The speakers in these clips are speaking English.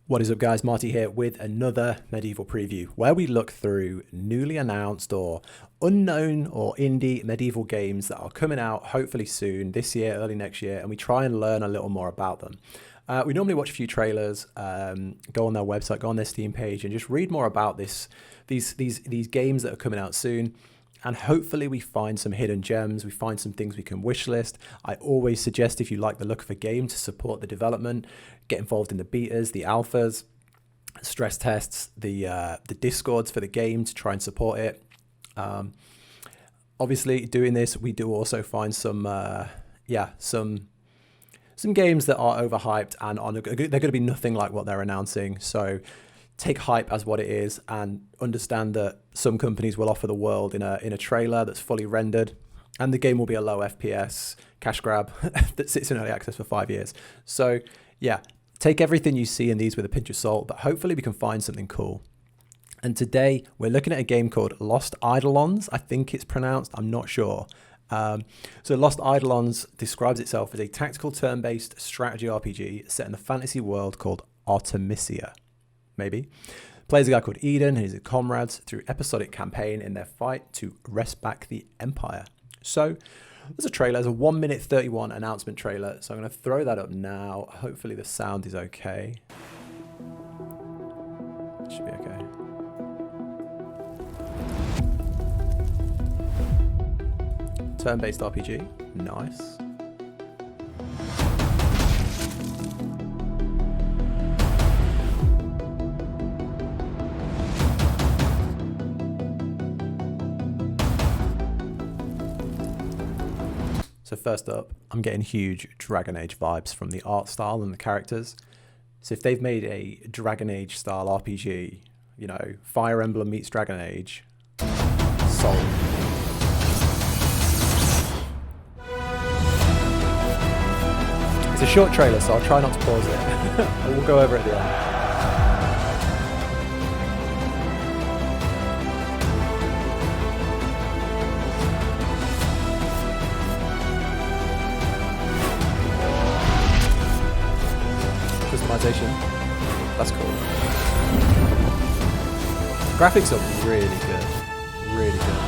What is up, guys? Marty here with another medieval preview where we look through newly announced or unknown or indie medieval games that are coming out hopefully soon, this year, early next year, and we try and learn a little more about them. We normally watch a few trailers, go on their website, go on their Steam page, and just read more about these games that are coming out soon. And hopefully we find some hidden gems, we find some things we can wish list. I always suggest, if you like the look of a game, to support the development, get involved in the betas, the alphas, stress tests, the discords for the game to try and support it. Obviously, doing this, we do also find some games that are overhyped and they're going to be nothing like what they're announcing. So take hype as what it is and understand that some companies will offer the world in a trailer that's fully rendered, and the game will be a low FPS cash grab that sits in early access for 5 years. So yeah, take everything you see in these with a pinch of salt, but hopefully we can find something cool. And today we're looking at a game called Lost Eidolons. I think it's pronounced, I'm not sure. So Lost Eidolons describes itself as a tactical turn-based strategy RPG set in the fantasy world called Artemisia. Maybe. Plays a guy called Eden and his comrades through episodic campaign in their fight to wrest back the Empire. So there's a trailer, there's a 1 minute 31 announcement trailer. So I'm going to throw that up now. Hopefully the sound is okay. Should be okay. Turn-based RPG, nice. So first up, I'm getting huge Dragon Age vibes from the art style and the characters. So if they've made a Dragon Age style RPG, you know, Fire Emblem meets Dragon Age, sold. It's a short trailer, so I'll try not to pause it. We'll go over it at the end. Customization, that's cool. Graphics are really good, really good.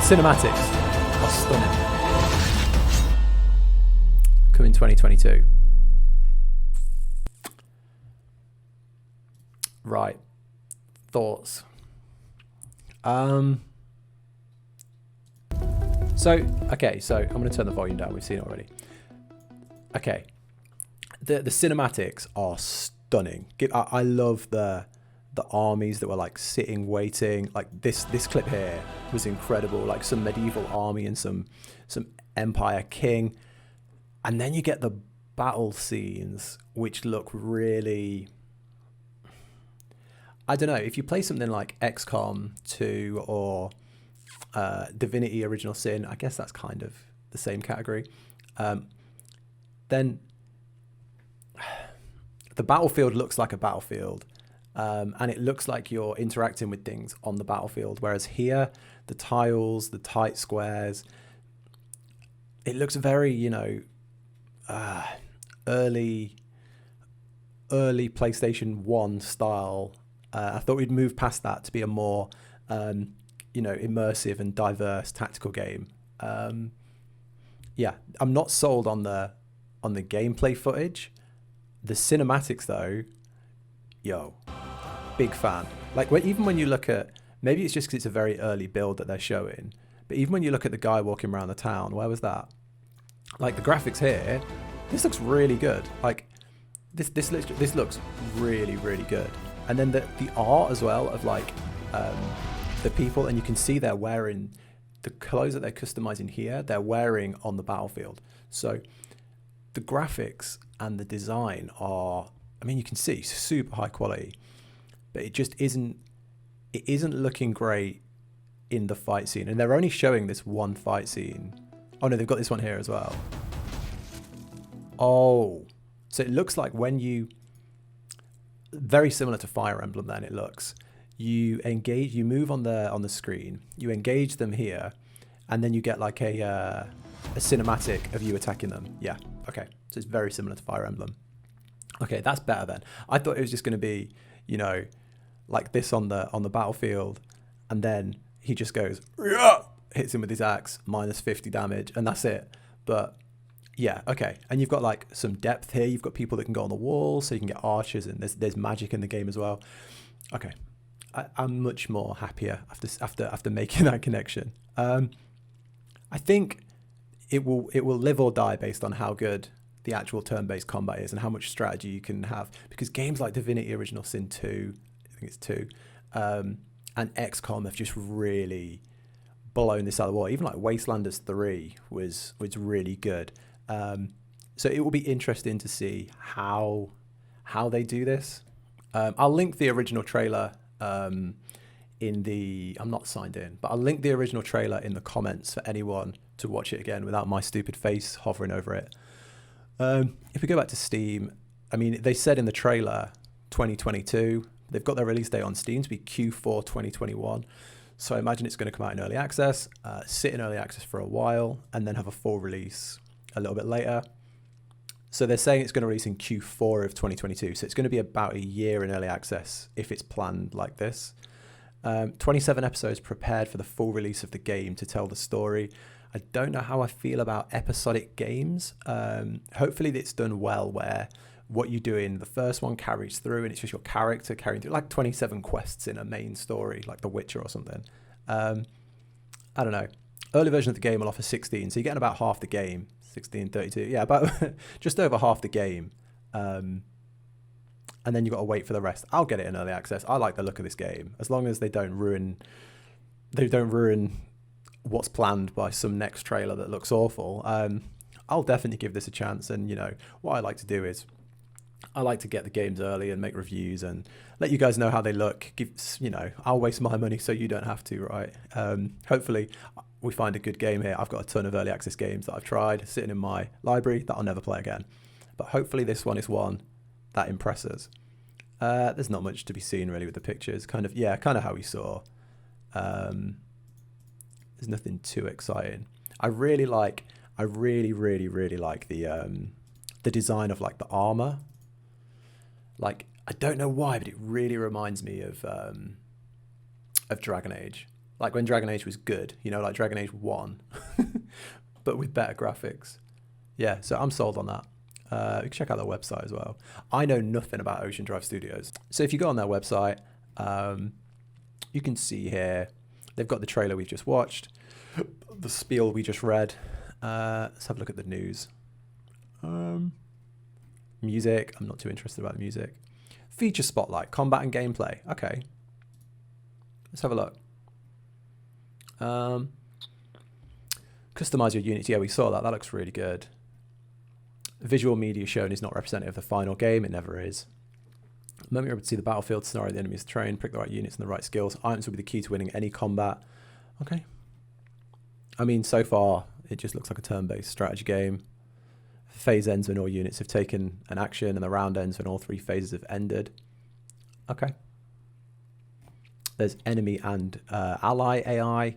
Cinematics are stunning. Coming 2022. Right. Thoughts. So I'm going to turn the volume down. We've seen it already. Okay. The cinematics are stunning. I love the armies that were like sitting waiting. Like this clip here was incredible, like some medieval army and some empire king, and then you get the battle scenes which look really, I don't know, if you play something like XCOM 2 or Divinity Original Sin, I guess that's kind of the same category, then the battlefield looks like a battlefield. And it looks like you're interacting with things on the battlefield. Whereas here, the tiles, the tight squares, it looks very, early PlayStation 1 style. I thought we'd move past that to be a more, immersive and diverse tactical game. I'm not sold on the gameplay footage. The cinematics, though, big fan. Like even when you look at, maybe it's just because it's a very early build that they're showing, but even when you look at the guy walking around the town, where was that? Like the graphics here, this looks really good. Like this looks really, really good. And then the art as well of like the people, and you can see they're wearing the clothes that they're customizing here, they're wearing on the battlefield. So the graphics and the design are, I mean, you can see super high quality, but it just isn't looking great in the fight scene. And they're only showing this one fight scene. Oh no, they've got this one here as well. Oh, so it looks like when you, very similar to Fire Emblem then it looks. You engage, you move on the screen, you engage them here, and then you get like a cinematic of you attacking them. Yeah, okay. So it's very similar to Fire Emblem. Okay, that's better then. I thought it was just going to be, you know, like this on the battlefield, and then he just goes, hits him with his axe, minus 50 damage, and that's it. But yeah, okay. And you've got like some depth here. You've got people that can go on the wall, so you can get archers, and there's magic in the game as well. Okay, I'm much more happier after making that connection. I think it will live or die based on how good the actual turn-based combat is and how much strategy you can have. Because games like Divinity Original Sin 2, I think it's 2, and XCOM have just really blown this out of the water. Even like Wastelanders 3 was really good. So it will be interesting to see how they do this. I'll link the original trailer in the, I'm not signed in, but I'll link the original trailer in the comments for anyone to watch it again without my stupid face hovering over it. If we go back to Steam, I mean, they said in the trailer 2022, they've got their release date on Steam to be Q4 2021. So I imagine it's going to come out in early access, sit in early access for a while, and then have a full release a little bit later. So they're saying it's going to release in Q4 of 2022. So it's going to be about a year in early access if it's planned like this. 27 episodes prepared for the full release of the game to tell the story. I don't know how I feel about episodic games. Hopefully it's done well where what you do in the first one carries through and it's just your character carrying through, like 27 quests in a main story, like The Witcher or something. I don't know. Early version of the game will offer 16, so you're getting about half the game. 16, 32, yeah, about just over half the game. And then you've got to wait for the rest. I'll get it in early access. I like the look of this game, as long as they don't ruin what's planned by some next trailer that looks awful. I'll definitely give this a chance. And you know what I like to do is I like to get the games early and make reviews and let you guys know how they look. I'll waste my money so you don't have to, right? Hopefully we find a good game here. I've got a ton of early access games that I've tried sitting in my library that I'll never play again. But hopefully this one is one that impresses. There's not much to be seen really with the pictures. Kind of how we saw. There's nothing too exciting. I really, really like the design of like the armor. Like, I don't know why, but it really reminds me of Dragon Age. Like when Dragon Age was good, like Dragon Age 1, but with better graphics. Yeah, so I'm sold on that. You can check out their website as well. I know nothing about Ocean Drive Studios. So if you go on their website, you can see here, they've got the trailer we just watched, the spiel we just read. Let's have a look at the news. Music, I'm not too interested about the music. Feature spotlight, combat and gameplay. Okay. Let's have a look. Customize your units. Yeah, we saw that. That looks really good. Visual media shown is not representative of the final game. It never is. The moment you're able to see the battlefield scenario the enemy is trained, pick the right units and the right skills. Items will be the key to winning any combat. Okay. I mean, so far, it just looks like a turn-based strategy game. Phase ends when all units have taken an action, and the round ends when all 3 phases have ended. Okay. There's enemy and ally AI,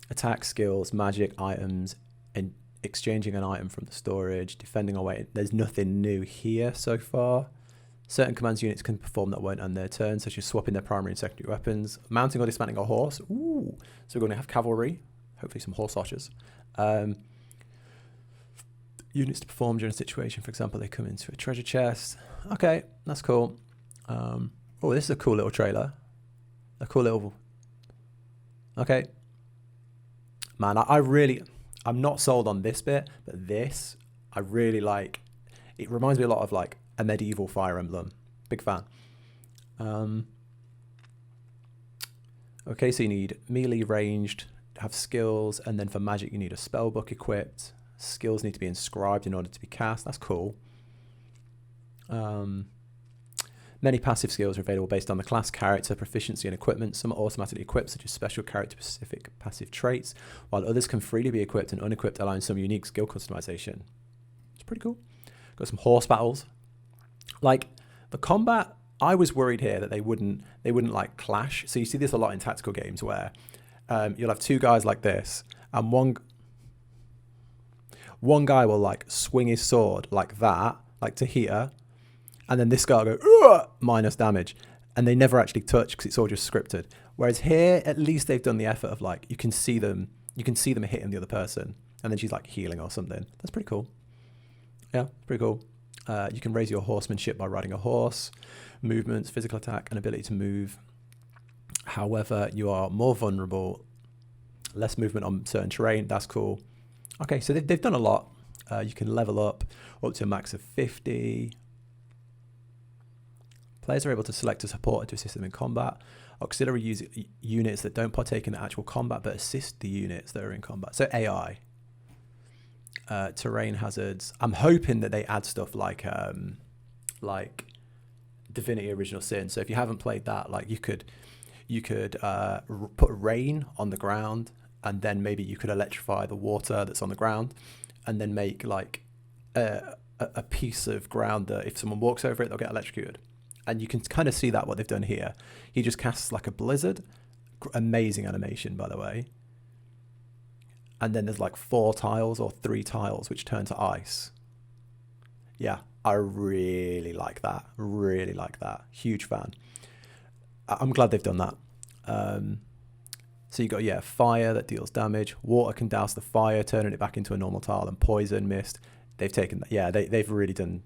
attack skills, magic, items, and exchanging an item from the storage, defending away. There's nothing new here so far. Certain commands units can perform that won't end their turn, such as swapping their primary and secondary weapons, mounting or dismounting a horse. Ooh, so we're going to have cavalry, hopefully some horse archers. Units to perform during a situation, for example, they come into a treasure chest. Okay, that's cool. Oh, this is a cool little trailer. A cool little... Okay. Man, I'm not sold on this bit, but this, I really like. It reminds me a lot of like a medieval Fire Emblem. Big fan. Okay, so you need melee, ranged, have skills, and then for magic you need a spell book equipped. Skills need to be inscribed in order to be cast. That's cool. Many passive skills are available based on the class, character, proficiency, and equipment. Some are automatically equipped, such as special character-specific passive traits, while others can freely be equipped and unequipped, allowing some unique skill customization. It's pretty cool. Got some horse battles. Like, the combat, I was worried here that they wouldn't like clash. So you see this a lot in tactical games where you'll have two guys like this, and one guy will like swing his sword like that, like to here, and then this guy will go minus damage, and they never actually touch because it's all just scripted. Whereas here, at least they've done the effort of like you can see them hitting the other person, and then she's like healing or something. That's pretty cool. Yeah, pretty cool. You can raise your horsemanship by riding a horse. Movements, physical attack, and ability to move. However, you are more vulnerable. Less movement on certain terrain. That's cool. Okay, so they've done a lot. You can level up to a max of 50. Players are able to select a supporter to assist them in combat. Auxiliary units that don't partake in the actual combat but assist the units that are in combat. So AI. Terrain hazards. I'm hoping that they add stuff like Divinity Original Sin. So if you haven't played that, like you could put rain on the ground, and then maybe you could electrify the water that's on the ground, and then make like a piece of ground that if someone walks over it, they'll get electrocuted. And you can kind of see that what they've done here. He just casts like a blizzard. Amazing animation, by the way. And then there's like 4 tiles or 3 tiles which turn to ice. Yeah, I really like that. Really like that. Huge fan. I'm glad they've done that. So you got, fire that deals damage. Water can douse the fire, turning it back into a normal tile. And poison, mist. They've taken that. Yeah, they've really done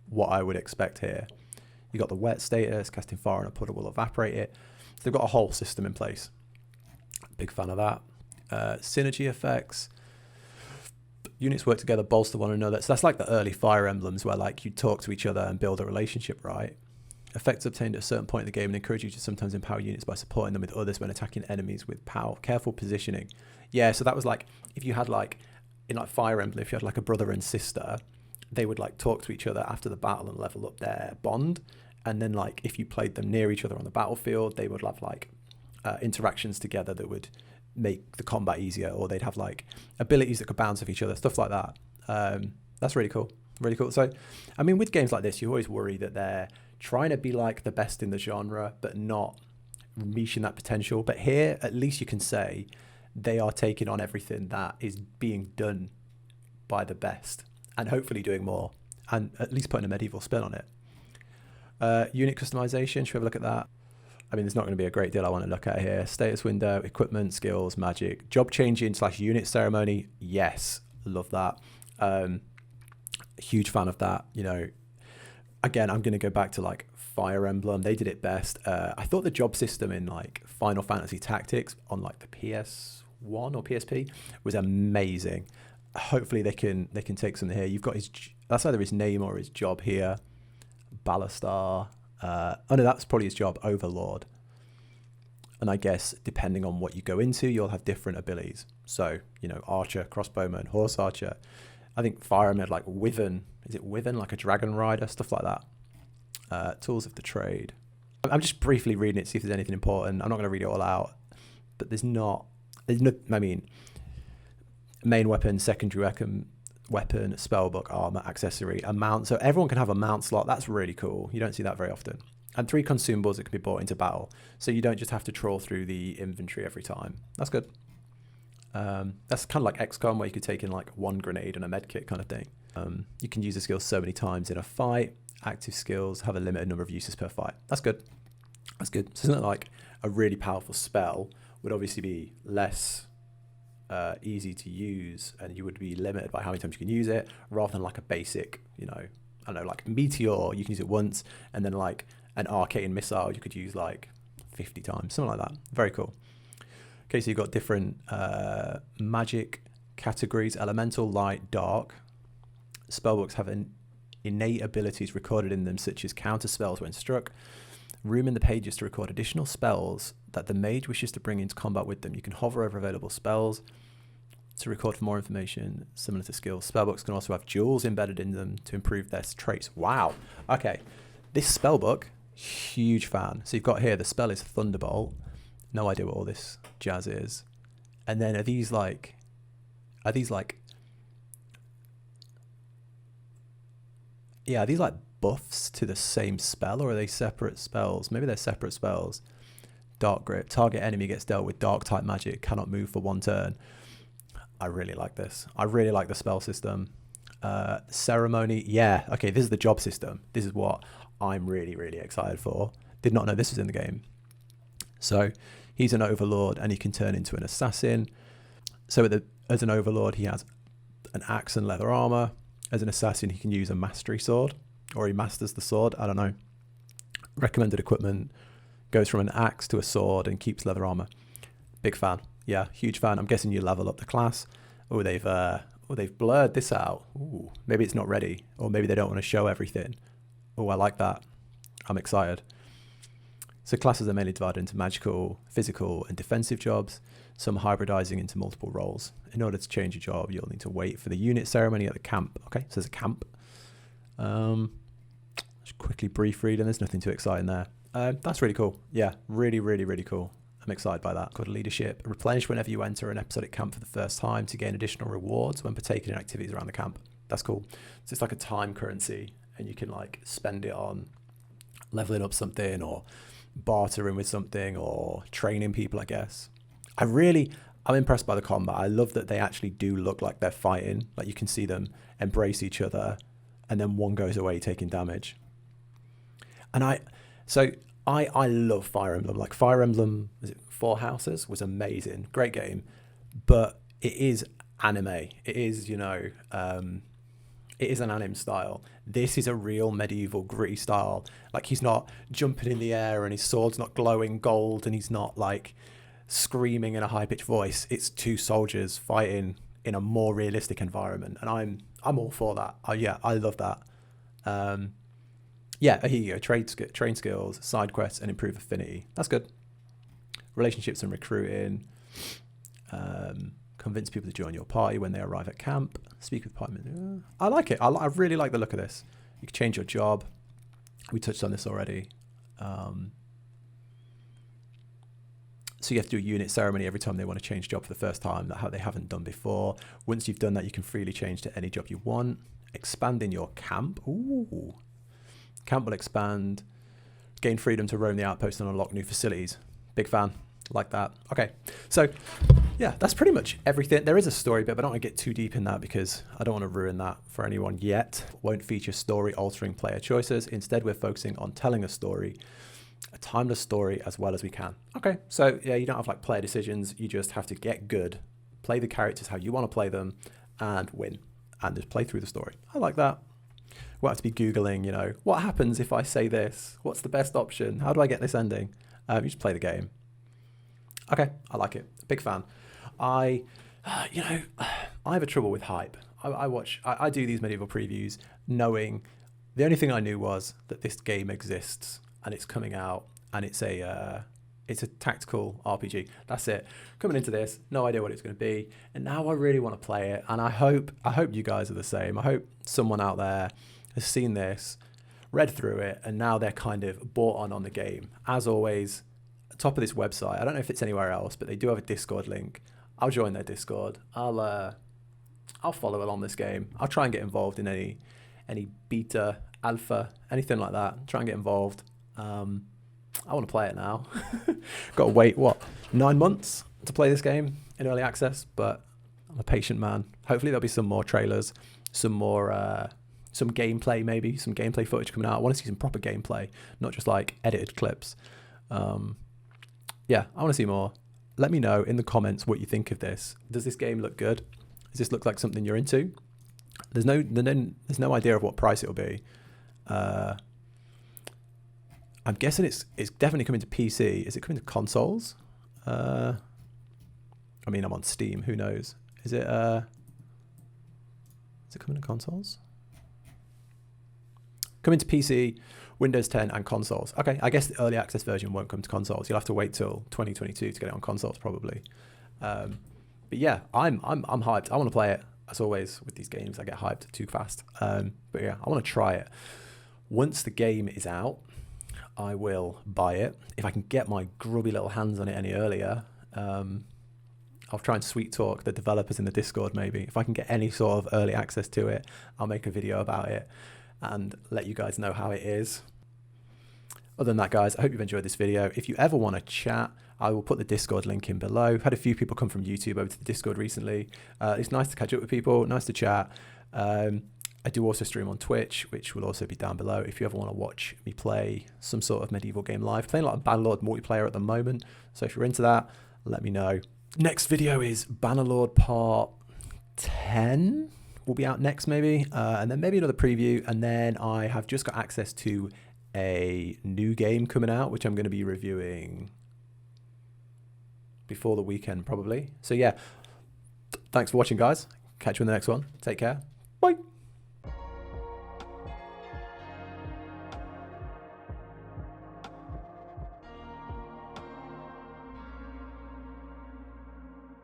what I would expect here. You got the wet status, casting fire on a puddle will evaporate it. So they've got a whole system in place. Big fan of that. Synergy effects. Units work together, bolster one another. So that's like the early Fire Emblems where like you talk to each other and build a relationship, right? Effects obtained at a certain point in the game and encourage you to sometimes empower units by supporting them with others when attacking enemies with power. Careful positioning. Yeah, so that was like, if you had like, in like Fire Emblem, if you had like a brother and sister, they would like talk to each other after the battle and level up their bond. And then like, if you played them near each other on the battlefield, they would have like interactions together that would make the combat easier, or they'd have like abilities that could bounce off each other, stuff like that. That's really cool. Really cool. So, I mean, with games like this, you always worry that they're trying to be like the best in the genre, but not reaching that potential. But here, at least you can say they are taking on everything that is being done by the best, and hopefully doing more, and at least putting a medieval spin on it. Unit customization, should we have a look at that? I mean, there's not going to be a great deal I want to look at here. Status window, equipment, skills, magic, job changing / unit ceremony. Yes, love that. Huge fan of that. You know, again, I'm going to go back to like Fire Emblem. They did it best. I thought the job system in like Final Fantasy Tactics on like the PS1 or PSP was amazing. Hopefully they can take something here. You've got that's either his name or his job here. Ballastar. Oh no, that's probably his job, Overlord. And I guess depending on what you go into, you'll have different abilities. So, you know, archer, crossbowman, horse archer. I think fireman had like Wyvern. Is it Wyvern? Like a dragon rider, stuff like that. Tools of the trade. I'm just briefly reading it, see if there's anything important. I'm not going to read it all out, but there's no, I mean, main weapon, secondary weapon, spellbook, armor, accessory, a mount. So everyone can have a mount slot. That's really cool. You don't see that very often. And 3 consumables that can be bought into battle. So you don't just have to trawl through the inventory every time. That's good. That's kind of like XCOM, where you could take in like 1 grenade and a med kit kind of thing. You can use the skills so many times in a fight. Active skills have a limited number of uses per fight. That's good. That's good. So it's not like a really powerful spell would obviously be less easy to use, and you would be limited by how many times you can use it, rather than like a basic, you know, I don't know, like Meteor, you can use it once, and then like an arcane missile you could use like 50 times, something like that. Very cool. Okay, so you've got different magic categories: elemental, light, dark. Spellbooks have innate abilities recorded in them, such as counter spells when struck. Room in the pages to record additional spells that the mage wishes to bring into combat with them. You can hover over available spells to record for more information similar to skills. Spellbooks can also have jewels embedded in them to improve their traits. Wow. Okay. This spellbook Huge fan. So you've got here, the spell is Thunderbolt. No idea what all this jazz is. And then are these like buffs to the same spell, or are they separate spells? Maybe they're separate spells. Dark Grip. Target enemy gets dealt with dark type magic, cannot move for 1 turn. I really like this. I really like the spell system. Ceremony. Yeah. Okay, this is the job system. This is what I'm really, really excited for. Did not know this was in the game. So he's an overlord and he can turn into an assassin. So as an overlord, he has an axe and leather armor. As an assassin, he can use a mastery sword, or he masters the sword. I don't know. Recommended equipment goes from an axe to a sword and keeps leather armor. Big fan. Yeah, huge fan. I'm guessing you level up the class. Oh, they've blurred this out. Ooh, maybe it's not ready, or maybe they don't want to show everything. Oh, I like that. I'm excited. So classes are mainly divided into magical, physical, and defensive jobs, some hybridizing into multiple roles. In order to change a job, you'll need to wait for the unit ceremony at the camp. Okay, so there's a camp. Just quickly brief read, and there's nothing too exciting there. That's really cool. Yeah, really, really, really cool. I'm excited by that. Got leadership. Replenish whenever you enter an episodic camp for the first time to gain additional rewards when partaking in activities around the camp. That's cool. So it's like a time currency, and you can like spend it on leveling up something, or bartering with something, or training people, I guess. I'm impressed by the combat. I love that they actually do look like they're fighting. Like you can see them embrace each other, and then one goes away taking damage. And I love Fire Emblem. Like Fire Emblem, was it 4 Houses? Was amazing. Great game. But it is anime. It is, it is an anime style. This is a real medieval gritty style. Like he's not jumping in the air and his sword's not glowing gold and he's not like screaming in a high-pitched voice. It's 2 soldiers fighting in a more realistic environment, and I'm all for that. I love that. Here you go. Train skills, side quests, and improve affinity. That's good. Relationships and recruiting. Convince people to join your party when they arrive at camp. Speak with party members. I like it. I really like the look of this. You can change your job. We touched on this already. So you have to do a unit ceremony every time they want to change job for the first time, that how they haven't done before. Once you've done that, you can freely change to any job you want. Expanding your camp. Ooh. Camp will expand. Gain freedom to roam the outpost and unlock new facilities. Big fan. Like that. Okay. So yeah, that's pretty much everything. There is a story bit, but I don't want to get too deep in that because I don't want to ruin that for anyone yet. Won't feature story altering player choices. Instead, we're focusing on telling a story, a timeless story, as well as we can. Okay. So yeah, you don't have like player decisions. You just have to get good, play the characters how you want to play them, and win, and just play through the story. I like that. We'll have to be Googling, what happens if I say this? What's the best option? How do I get this ending? You just play the game. Okay, I like it. Big fan. I have a trouble with hype. I do these medieval previews knowing the only thing I knew was that this game exists and it's coming out and it's a tactical RPG. That's it. Coming into this, no idea what it's going to be, and now I really want to play it. And I hope you guys are the same. I hope someone out there has seen this, read through it, and now they're kind of bought on the game. As always, top of this website, I don't know if it's anywhere else, but they do have a Discord link. I'll join their Discord. I'll follow along this game. I'll try and get involved in any beta, alpha, anything like that. Try and get involved. I want to play it now. Got to wait 9 months to play this game in early access, but I'm a patient man. Hopefully there'll be some more trailers, some gameplay, maybe some gameplay footage coming out. I want to see some proper gameplay, not just like edited clips. Yeah, I want to see more. Let me know in the comments what you think of this. Does this game look good? Does this look like something you're into? There's no idea of what price it'll be. I'm guessing it's definitely coming to PC. Is it coming to consoles? I'm on Steam. Who knows? Is it coming to consoles? Coming to PC, Windows 10 and consoles. Okay, I guess the early access version won't come to consoles. You'll have to wait till 2022 to get it on consoles probably. But yeah, I'm hyped. I want to play it. As always with these games, I get hyped too fast. But yeah, I want to try it. Once the game is out, I will buy it. If I can get my grubby little hands on it any earlier, I'll try and sweet talk the developers in the Discord maybe. If I can get any sort of early access to it, I'll make a video about it and let you guys know how it is. Other than that, guys, I hope you've enjoyed this video. If you ever want to chat, I will put the Discord link in below. I've had a few people come from YouTube over to the Discord recently. It's nice to catch up with people, nice to chat. I do also stream on Twitch, which will also be down below if you ever want to watch me play some sort of medieval game live. Playing a lot of Bannerlord multiplayer at the moment, so if you're into that, let me know. Next video is Bannerlord Part 10. Will be out next maybe, and then maybe another preview, and then I have just got access to a new game coming out, which I'm going to be reviewing before the weekend probably. So yeah, thanks for watching, guys. Catch you in the next one. Take care. Bye.